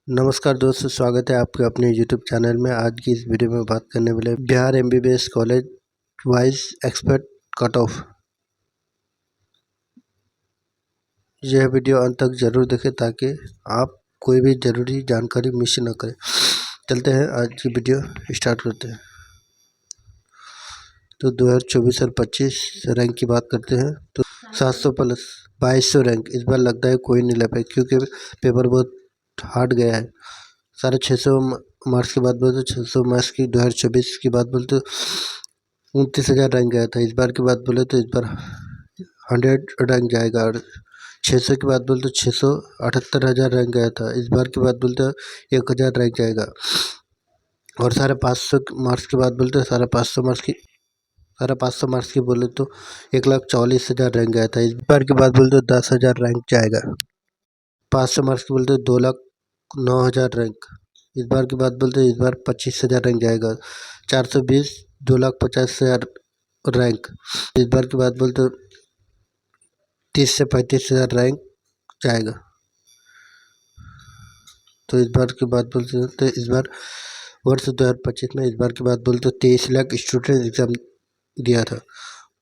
नमस्कार दोस्तों, स्वागत है आपके अपने यूट्यूब चैनल में। आज की इस वीडियो में बात करने वाले Bihar MBBS college wise expert cut off. यह वीडियो अंत तक जरूर देखें ताकि आप कोई भी ज़रूरी जानकारी मिस न करें। चलते हैं, आज की वीडियो स्टार्ट करते हैं। तो 2024 और 25 रैंक की बात करते हैं तो 700 प्लस 2200 रैंक इस बार लगता है कोई नहीं ले पाए, क्योंकि पेपर बहुत हार्ड गया है। 650 मार्क्स की बात बोले तो 600 मार्क्स की 2024 की बात बोले तो 29,000 रैंक गया था। इस बार की बात बोले तो इस बार 100 रैंक जाएगा। और 600 की बात बोले तो 678,000 रैंक गया था। इस बार की बात बोलते 1,000 रैंक जाएगा। और 550 मार्क्स की बात बोलते 550 मार्क्स की बोले तो 1,44,000 रैंक गया था। इस बार की बात बोलते 10,000 रैंक जाएगा। 500 मार्क्स की बोलते 2,09,000 रैंक। इस बार की बात बोलते इस बार 25,000 रैंक जाएगा। 420 2,50,000 रैंक। इस बार की बात बोलते 30 से 35,000 रैंक जाएगा। तो इस बार की बात बोलते हैं तो इस बार वर्ष 2025 में इस बार की बात बोलते 23 लाख स्टूडेंट एग्ज़ाम दिया था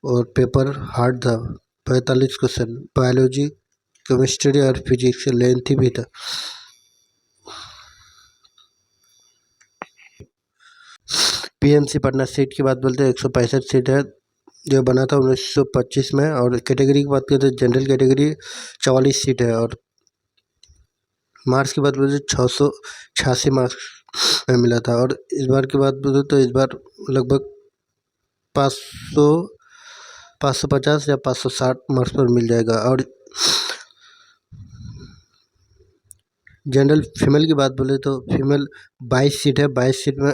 और पेपर हार्ड था। 45 क्वेश्चन बायोलॉजी, केमिस्ट्री और फिजिक्स लेंथी भी था। पीएमसी पटना सीट की बात बोलते हैं 165 सीट है, जो बना था 1925 में। और कैटेगरी की बात करें तो जनरल कैटेगरी 44 सीट है। और मार्क्स की बात बोलते 686 मार्क्स में मिला था। और इस बार की बात बोले तो इस बार लगभग 500 550 या 560 मार्क्स पर मिल जाएगा। और जनरल फीमेल की बात बोले तो फीमेल 22 सीट है। 22 सीट में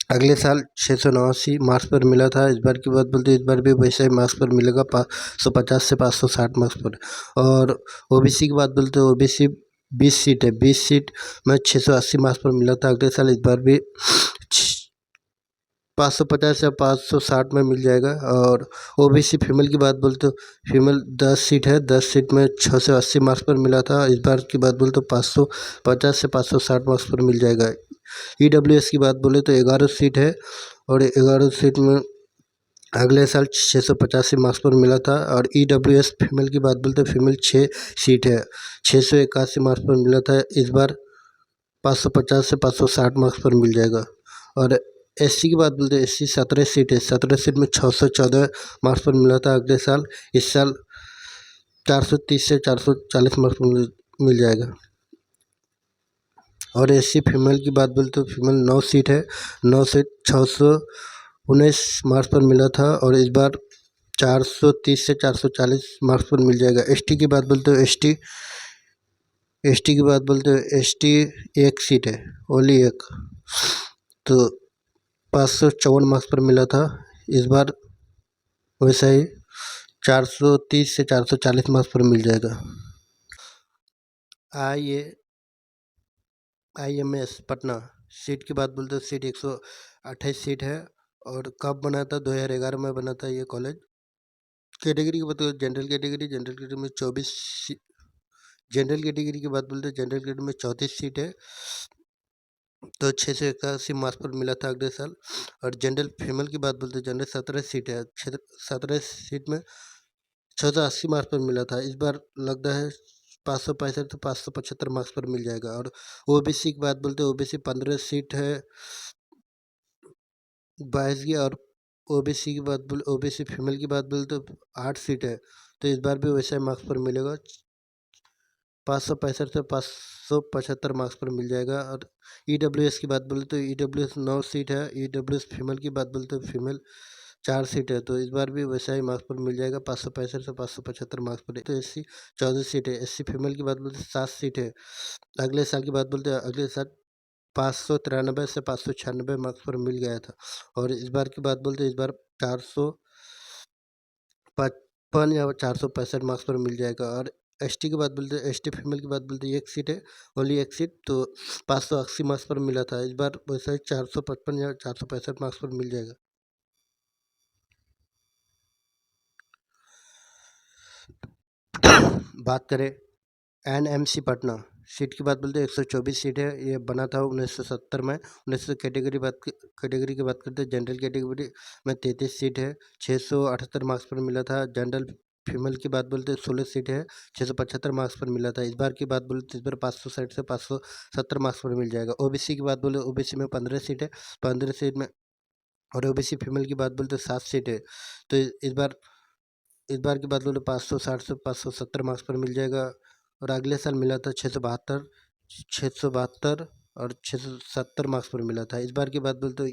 अगले साल 689 मार्क्स पर मिला था। इस बार की बात बोलते इस बार भी वैसे ही मार्क्स पर मिलेगा, 550 से 560 मार्क्स पर। और ओबीसी की बात बोलते तो ओबीसी 20 सीट है। 20 सीट में 680 मार्क्स पर मिला था अगले साल। इस बार भी 550 या 560 में मिल जाएगा। और ओबीसी फीमेल की बात बोलते तो फीमेल 10 सीट है। 10 सीट में 680 मार्क्स पर मिला था। इस बार की बात बोलते तो 550 से 560 मार्क्स पर मिल जाएगा। ईडब्ल्यूएस की बात बोले तो 11 सीट है। और 11 सीट में अगले साल 685 मार्क्स पर मिला था। और ईडब्ल्यूएस फीमेल की बात बोलते फीमेल 6 सीट है। 681 मार्क्स पर मिला था। इस बार 550 से 560 मार्क्स पर मिल जाएगा। और एससी की बात बोलते एससी 17 सीट है। 17 सीट में 614 मार्क्स पर मिला था अगले साल। इस साल 430 से 440 मार्क्स पर मिल जाएगा। और एससी फीमेल की बात बोलते तो फीमेल 9 सीट है। 9 सीट 619 मार्क्स पर मिला था। और इस बार 430 से 440 मार्क्स पर मिल जाएगा। एसटी की बात बोलते हो एसटी की बात बोलते हो एसटी 1 सीट है, ओनली एक। तो 554 मार्क्स पर मिला था। इस बार वैसा ही 430 से 440 मार्क्स पर मिल जाएगा। IMS पटना सीट की बात बोलते तो सीट 128 सीट है। और कब बना था? 2011 में बना था ये कॉलेज। कैटेगरी की बात करें जनरल कैटेगरी में 24 जनरल कैटेगरी की बात बोलते जनरल कैटेगरी में 34 सीट है। तो 681 मार्क्स पर मिला था अगले साल। और जनरल फीमेल की बात बोलते जनरल 17 सीट है। 17 सीट में 680 मार्क्स पर मिला था। इस बार लगता है 565 से 575 मार्क्स पर मिल जाएगा। और ओबीसी की बात बोलते ओबीसी 15 सीट है 22 की। और ओबीसी की बात बोल ओबीसी फीमेल की बात बोले तो 8 सीट है। तो इस बार भी वैसा ही मार्क्स पर मिलेगा, 565 से 575 मार्क्स पर मिल जाएगा। और ईडब्ल्यूएस की बात बोले तो ईडब्ल्यूएस 9 सीट है। ईडब्ल्यूएस फीमेल की बात बोलते तो फीमेल 4 सीट है। तो इस बार भी वैसा ही मार्क्स पर मिल जाएगा, 565 से 575 मार्क्स पर। तो एससी 14 सीट है। एससी फीमेल की बात बोलते 7 सीट है। अगले साल की बात बोलते हैं अगले साल 593 से 596 मार्क्स पर मिल गया था। और इस बार की बात बोलते इस बार 455 या 465 मार्क्स पर मिल जाएगा। और एसटी की बात बोलते एसटी फीमेल की बात बोलते एक सीट है, ओनली एक सीट। तो 580 मार्क्स पर मिला था। इस बार वैसा ही 455 या 465 मार्क्स पर मिल जाएगा। बात करें एनएमसी पटना सीट की बात बोलते हैं 124 सीट है। ये बना था 1970 में। 1900 कैटेगरी की बात करते हैं। जनरल कैटेगरी में 33 सीट है, 678 मार्क्स पर मिला था। जनरल फीमेल की बात बोलते हैं 16 सीट है, 675 मार्क्स पर मिला था। इस बार की बात बोले तो इस बार 560 से 570 मार्क्स पर मिल जाएगा। ओबीसी की बात बोले ओबीसी में 15 सीट है, 15 सीट में। और ओबीसी फीमेल की बात बोलते 7 सीट है। तो इस बार की बात बोले 560 से 570 मार्क्स पर मिल जाएगा। और अगले साल मिला था 672 और 670 मार्क्स पर मिला था। इस बार की बात बोले तो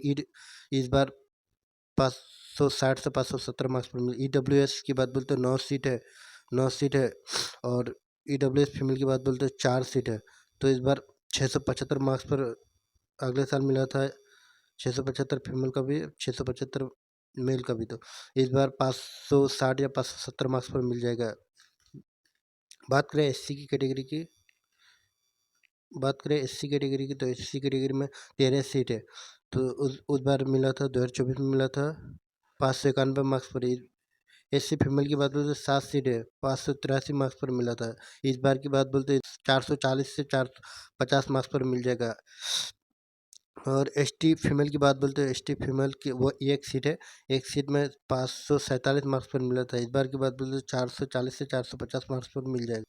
इस बार 560 से 570 मार्क्स पर मिला। ईडब्ल्यूएस की बात बोलते 9 सीट है और ईडब्ल्यूएस फीमेल की बात बोलते 4 सीट है। तो इस बार 675 मार्क्स पर अगले साल मिला था। 675 फीमेल का भी, 675 मेल का भी। तो इस बार 560 या 570 मार्क्स पर मिल जाएगा। बात करें एससी कैटेगरी की, तो एससी कैटेगरी में 13 सीट है। तो उस बार मिला था 2024 में मिला था 591 मार्क्स पर। एससी फीमेल की बात बोलते 7 सीट है, 583 मार्क्स पर मिला था। इस बार की बात बोलते 440 से 450 मार्क्स पर मिल जाएगा। और एसटी फीमेल की बात बोलते हैं, एसटी फीमेल की वो एक सीट है, एक सीट में 547 मार्क्स पर मिला था। इस बार की बात बोलते 440 से 450 मार्क्स पर मिल जाएगा।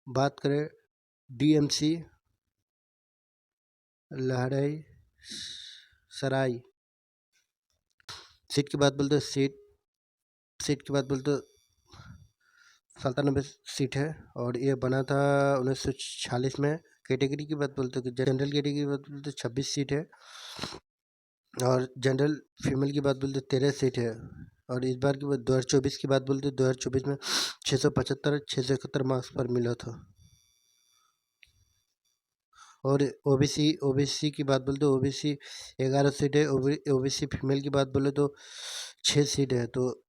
बात करें डीएमसी लहराई सराय, सीट की बात बोलते सीट की बात बोलते 97 सीट है और ये बना था 1946 में। कैटेगरी की बात बोलते जनरल कैटेगरी की बात बोलते 26 सीट है और जनरल फीमेल की बात बोलते 13 सीट है। और इस बार की बात 2024 की बात बोलते 2024 में 671 मार्क्स पर मिला था। और ओबीसी की बात बोलते ओबीसी 11 सीट है। ओबीसी फीमेल की बात बोले तो 6 सीट है। तो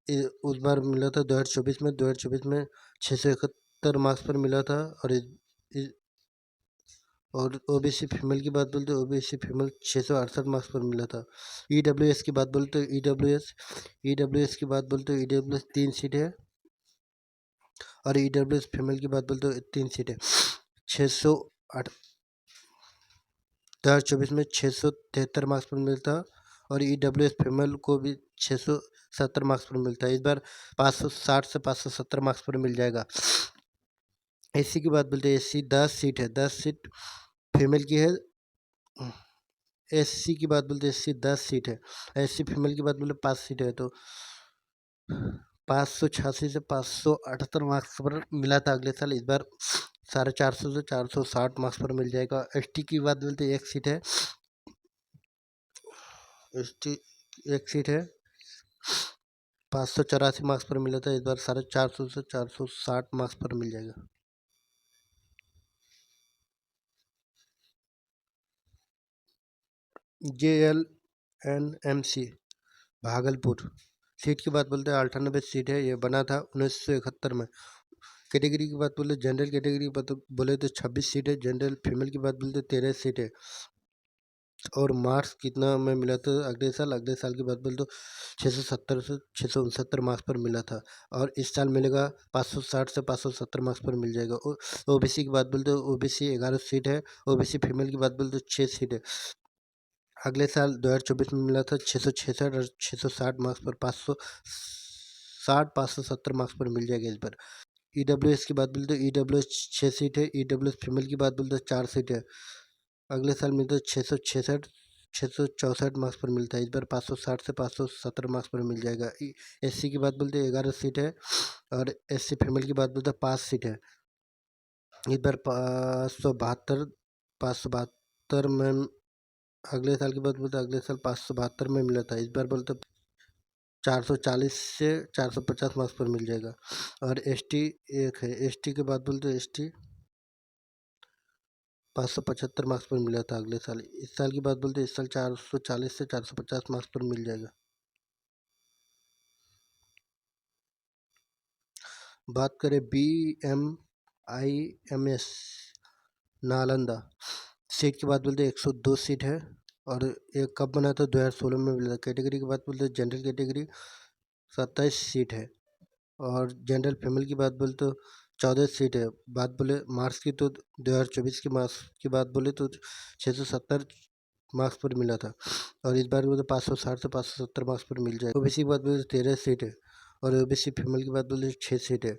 उस बार मिला था 2024 में 671 मार्क्स पर मिला था। और ओबीसी फीमेल की बात बोलते ओबीसी फीमेल 668 मार्क्स पर मिला था। ईडब्ल्यूएस की बात बोलते ईडब्ल्यूएस की बात बोलते ईडब्ल्यूएस 3 सीट है और ईडब्ल्यूएस फीमेल की बात बोलते 3 सीट है। 608 2024 में 673 मार्क्स पर मिलता और ईडब्ल्यूएस फीमेल को भी 670 मार्क्स पर मिलता है। इस बार 560 से 570 मार्क्स पर मिल जाएगा। एससी की बात बोलते हैं, एससी 10 सीट है, 10 सीट फीमेल की है। एससी की बात बोलते एससी 10 सीट है, एससी फीमेल की बात बोले 5 सीट है। तो 586 से 578 मार्क्स पर मिला था अगले साल। इस बार 450 से 460 मार्क्स पर मिल जाएगा। एसटी की बात बोलते एक सीट है, एसटी एक सीट है, 584 मार्क्स पर मिला था। इस बार 450 से 460 मार्क्स पर मिल जाएगा। JLNMC भागलपुर, सीट की बात बोलते हैं 98 सीट है। ये बना था 1971 में। कैटेगरी की बात बोले जनरल कैटेगरी की बात बोले तो 26 सीट है। जनरल फीमेल की बात बोलते 13 सीट है। और मार्क्स कितना में मिला था अगले साल की बात बोले तो 670 से 669 मार्क्स पर मिला था। और इस साल मिलेगा 560 से 570 मार्क्स पर मिल जाएगा। ओबीसी की बात बोलते ओबीसी 11 सीट है, ओबीसी फीमेल की बात बोलते 6 सीट है। अगले साल 2024 में मिला था 666 और 660 मार्क्स पर 570 मार्क्स पर मिल जाएगा इस बार। ईडब्ल्यूएस की बात बोलते ईडब्ल्यूएस 6 सीट है, ईडब्ल्यूएस फीमेल की बात बोलते 4 सीट है। अगले साल मिलता है 664 मार्क्स पर मिलता है। इस बार 560 से 570 मार्क्स पर मिल जाएगा। एससी की बात बोलते 11 सीट है और एससी फीमेल की बात बोलते 5 सीट है। इस बार 572 में, अगले साल की बात बोलते अगले साल 572 में मिला था। इस बार बोलते 440 से 450 मार्क्स पर मिल जाएगा। और एसटी एक है, एसटी की बात बोलते एसटी 575 मार्क्स पर मिला था अगले साल। इस साल की बात बोलते इस साल 440 से 450 मार्क्स पर मिल जाएगा। बात करें BMIMS नालंदा, सीट की बात बोलते 102 सीट है और ये कब बना था 2016 में मिला था। कैटेगरी की बात बोलते जनरल कैटेगरी 27 सीट है और जनरल फीमेल की बात बोले तो 14 सीट है। बात बोले मार्क्स की तो 2024 की मार्क्स की बात बोले तो 670 मार्क्स पर मिला था, और इस बार बोले 560 से 570 मार्क्स पर मिल जाएगा। ओबीसी की बात बोले तो 13 सीट है, और ओबीसी फीमेल की बात बोले तो 6 सीट है।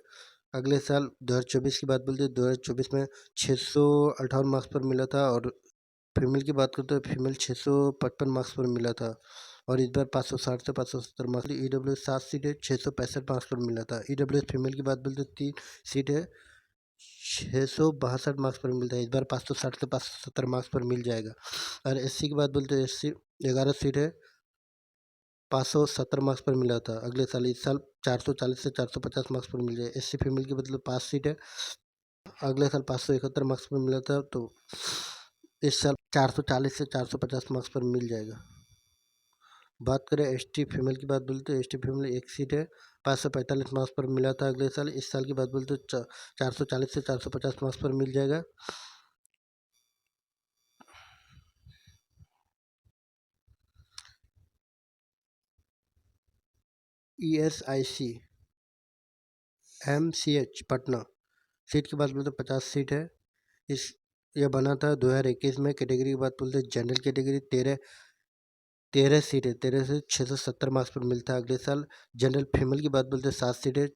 अगले साल 2024 की बात बोलते हैं, 2024 में 658 मार्क्स पर मिला था, और फीमेल की बात करते हैं फीमेल 655 मार्क्स पर मिला था, और इस बार 560 से 570 मार्क्स। ईडब्ल्यू 7 सीट है, 665 मार्क्स पर मिला था। ईडब्ल्यू फीमेल की बात बोलते 3 सीट है, 662 मार्क्स पर मिलता है। इस बार 560 से 570 मार्क्स पर मिल जाएगा। और एससी की बात बोलते हैं, एससी 11 सीट है, 570 मार्क्स पर मिला था। अगले साल इस साल 440 से 450 मार्क्स पर मिल जाए। एससी फीमेल की मतलब 5 सीट है, अगले साल 571 मार्क्स पर मिला था, तो इस साल 440 से 450 मार्क्स पर मिल जाएगा। बात करें एसटी फीमेल की बात बोलते तो एसटी फीमेल 1 सीट है, 545 मार्क्स पर मिला था अगले साल। इस साल की बात बोलते तो 440 से 450 मार्क्स पर मिल जाएगा। ESIC MCH पटना सीट की बात बोलते 50 सीट है। इस यह बना था 2021 में। कैटेगरी की बात बोलते जनरल कैटेगरी 13 सीट है, 13 से 670 मार्क्स पर मिलता है अगले साल। जनरल फीमेल की बात बोलते 7 सीट है,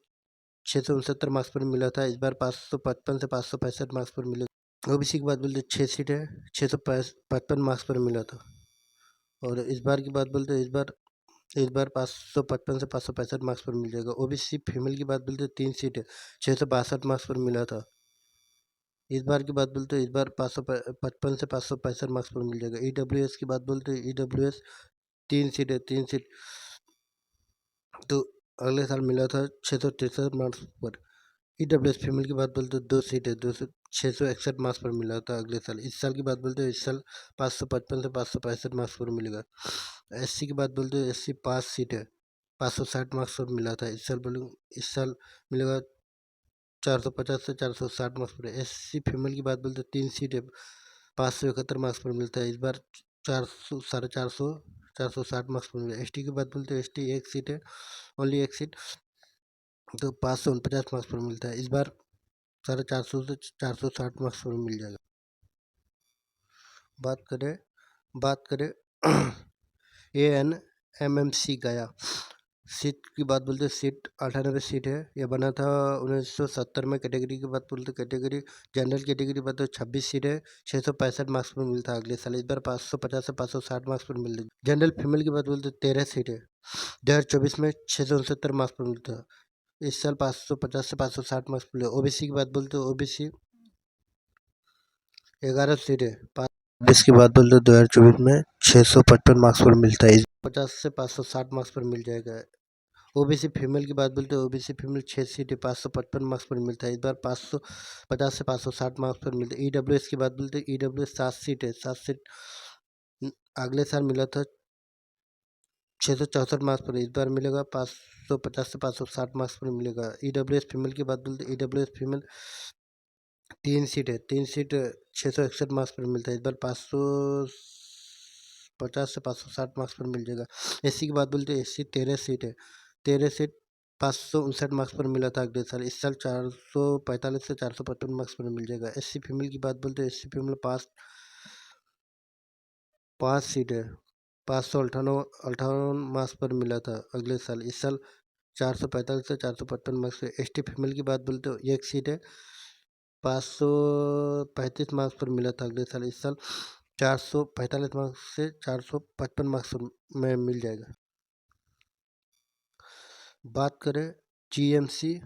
669 मार्क्स पर मिला था। इस बार 555 से 565 मार्क्स पर मिले। ओबीसी की बात बोलते 6 सीट है, 655 मार्क्स पर मिला था। और इस बार की बात बोलते इस बार 555 से 565 मार्क्स पर मिल जाएगा। ओबीसी फीमेल की बात बोलते 3 सीट है, 662 मार्क्स पर मिला था। इस बार की बात बोलते इस बार 555 से 565 मार्क्स पर मिल जाएगा। ईडब्ल्यूएस की बात बोलते ईडब्ल्यूएस 3 सीट है, 3 सीट तो अगले साल मिला था 663 मार्क्स पर। ईडब्ल्यूएस फीमेल की बात बोलते 2 सीट है, 661 मार्क्स पर मिला था अगले साल। इस साल की बात बोलते इस साल 555 से 565 मार्क्स पर मिलेगा। एससी की बात बोलते एससी 5 सीट है, 560 मार्क्स पर मिला था। इस साल मिलेगा 450 से 460 मार्क्स पर। एससी फीमेल की बात बोलते 3 सीट है, 571 मार्क्स पर मिलता है। इस बार 400 450 460 मार्क्स पर मिला। एसटी की बात बोलते एसटी 1 सीट है, ओनली 1 सीट, तो 549 मार्क्स पर मिलता है। इस बार 450 से 460 मार्क्स पर मिल जाएगा। बात करें ANMMC गया सीट की बात बोलते सीट 98 सीट है। यह बना था 1970 में। कैटेगरी की बात बोलते कैटेगरी जनरल कैटेगरी बात तो 26 सीट है, 665 मार्क्स पर मिलता है अगले साल। इस बार 550 से 560 मार्क्स पर मिल रही। जनरल फीमेल की बात बोलते 13 सीट है, 2024 में 669 मार्क्स पर मिलता है। इस साल 550 से 560 मार्क्स पर मिले। ओबीसी की बात बोलते ओबीसी 11 सीट है, 5 की बात बोलते 2024 में 655 मार्क्स पर मिलता है। इस 50 से 560 मार्क्स पर मिल जाएगा। ओबीसी फीमेल की बात बोलते हैं ओबीसी फीमेल 6 सीट है, 555 मार्क्स पर मिलता है। इस बार 550 से 560 मार्क्स पर मिलता है। ईडब्ल्यूएस की बात बोलते हैं ईडब्ल्यूएस 7 सीट है, 7 सीट अगले साल मिला था 664 मार्क्स पर। इस बार मिलेगा 550 से 560 मार्क्स पर मिलेगा। ईडब्ल्यूएस फीमेल की बात बोलते ईडब्ल्यूएस फीमेल 3 सीट है, 3 सीट 661 मार्क्स पर मिलता है। इस बार 550 से 560 मार्क्स पर मिल जाएगा। एससी की बात बोलते एससी 13 सीट है, 13 सीट 559 मार्क्स पर मिला था अगले साल। इस साल 445 से 455 मार्क्स पर मिल जाएगा। एससी फीमेल की बात बोलते एससी फीमेल 5 सीट है, 558 मार्क्स पर मिला था अगले साल। इस साल 445 से 455 मार्क्स। एसटी फीमेल की बात बोलते हो 1 सीट है, 535 मार्क्स पर मिला था अगले साल। इस साल 445 मार्क्स से 455 मार्क्स में मिल जाएगा। बात करें जीएमसी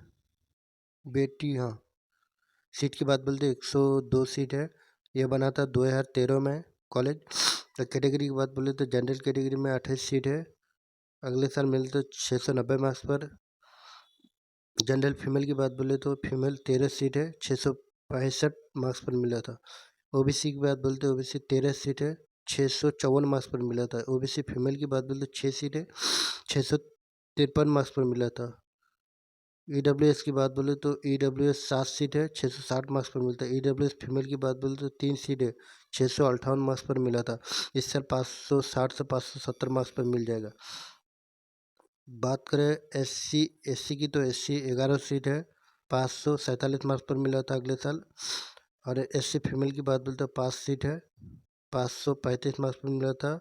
बेटी हाँ सीट की बात बोलते 102 सीट है, यह बना था 2013 में कॉलेज। तो कैटेगरी की बात बोले तो जनरल कैटेगरी में 28 सीट है, अगले साल मिले तो 690 मार्क्स पर। जनरल फीमेल की बात बोले तो फीमेल 13 सीट है, 665 मार्क्स पर मिला था। ओबीसी की बात बोलते ओबीसी 13 सीट है, 654 मार्क्स पर मिला था। ओबीसी फीमेल की बात बोलते 6 सीट है, 653 मार्क्स पर मिला था। ईडब्ल्यूएस की बात बोले तो ईडब्ल्यूएस 7 सीट है, 660 मार्क्स पर मिलता है। ईडब्ल्यूएस फीमेल की बात बोले तो 3 सीट है, 658 मार्क्स पर मिला था। इस साल 560 से 570 मार्क्स पर मिल जाएगा। बात करें एससी की तो एससी 11 सीट है, 547 मार्क्स पर मिला था अगले साल। और एससी फीमेल की बात बोलते 5 सीट है, 535 मार्क्स पर मिला था।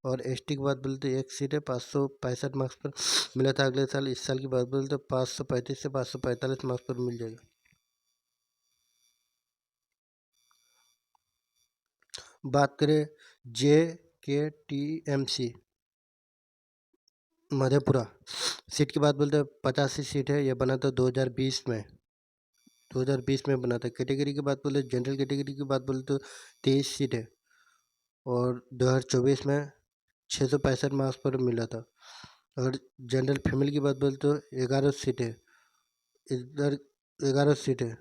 और एसटी की बात बोलते 1 सीट है, 565 मार्क्स पर मिला था अगले साल। इस साल की बात बोलते 535 से 545 मार्क्स पर मिल जाएगा। बात करें JKTMC मधेपुरा सीट की बात बोलते हैं 85 सीट है, यह बना था 2020 में। 2020 में बना था। कैटेगरी की बात बोले, जनरल कैटेगरी की बात बोले तो 23 सीट है और 2024 में 665 मार्क्स पर मिला था। और जनरल फीमेल की बात बोले तो 11 सीट है, इधर 11 सीट है,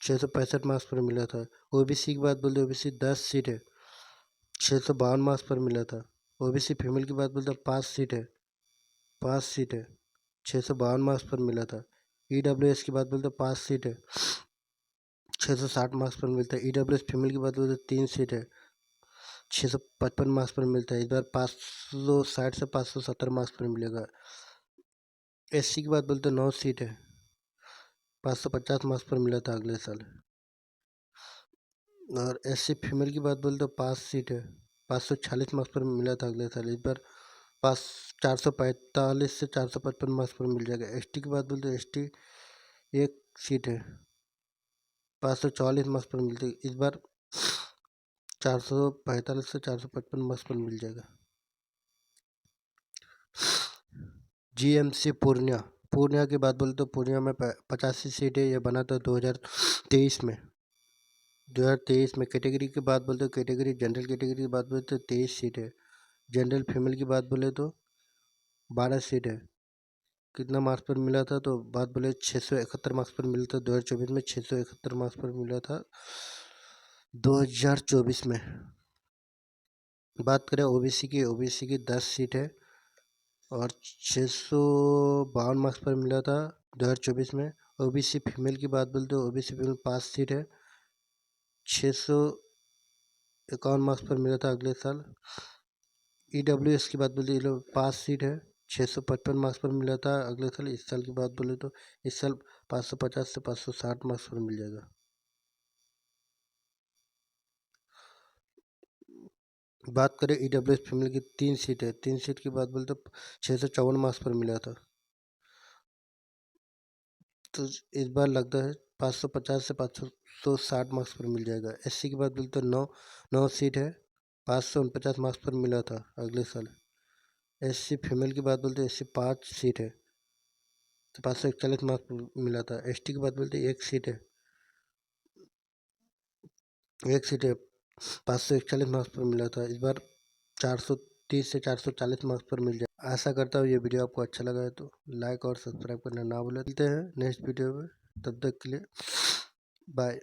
665 मार्क्स पर मिला था। ओबीसी की बात बोलते ओबीसी 10 सीट है, 652 मार्क्स पर मिला था। ओबीसी फीमेल की बात बोलते 5 सीट है, 5 सीट है, 652 मार्क्स पर मिला था। ईडब्ल्यूएस की बात बोलते 5 सीट है, 660 मार्क्स पर मिलता है। ईडब्ल्यूएस फीमेल की बात बोलते 3 सीट है, 655 मार्क्स पर मिलता है। इस बार 560 से 570 मार्क्स पर मिलेगा। एससी की बात बोलते 9 सीट है, 550 मार्क्स पर मिला था अगले साल। और एससी फीमेल की बात बोलते 5 सीट है, 546 मार्क्स पर मिला था अगले साल। इस बार 445 से 455 मार्क्स पर मिल जाएगा। एसटी की बात बोलते एसटी 1 सीट है, 544 मार्क्स पर मिलती है। इस बार 445 से 455 मार्क्स पर मिल जाएगा। जीएमसी पूर्णिया की बात बोले तो पूर्णिया में 85 सीट है, यह बना था 2023 में। 2023 में कैटेगरी की बात बोलते कैटेगरी जनरल कैटेगरी की बात बोले तो 23 सीट है। जनरल फीमेल की बात बोले तो 12 सीट है। कितना मार्क्स पर मिला था तो बात बोले 671 मार्क्स पर मिला था 2024 में। 671 मार्क्स पर मिला था 2024 में। बात करें ओबीसी की 10 सीट है और 652 मार्क्स पर मिला था 2024 में। ओबीसी फीमेल की बात बोलते तो ओबीसी फीमेल 5 सीट है, 651 मार्क्स पर मिला था अगले साल। ईडब्ल्यूएस की बात बोलते ये लोग 5 सीट है, 655 मार्क्स पर मिला था अगले साल। इस साल की बात बोले तो इस साल 550 से 560 मार्क्स पर मिल जाएगा। बात करें ईडब्ल्यूएस फीमेल की 3 सीट है, 3 सीट की बात बोले तो 654 मार्क्स पर मिला था। तो इस बार लगता है 550 से 560 मार्क्स पर मिल जाएगा। एससी की बात बोले तो 9 सीट है, 549 मार्क्स पर मिला था अगले साल। एससी फीमेल की बात बोलते एससी 5 सीट है, तो 541 मार्क्स पर मिला था। एसटी की बात बोलते 1 सीट है, 1 सीट है, 541 मार्क्स पर मिला था। इस बार 430 से 440 मार्क्स पर मिल जाए। आशा करता हूँ ये वीडियो आपको अच्छा लगा है तो लाइक और सब्सक्राइब करना ना भूलें। मिलते हैं नेक्स्ट वीडियो में, तब तक के लिए बाय।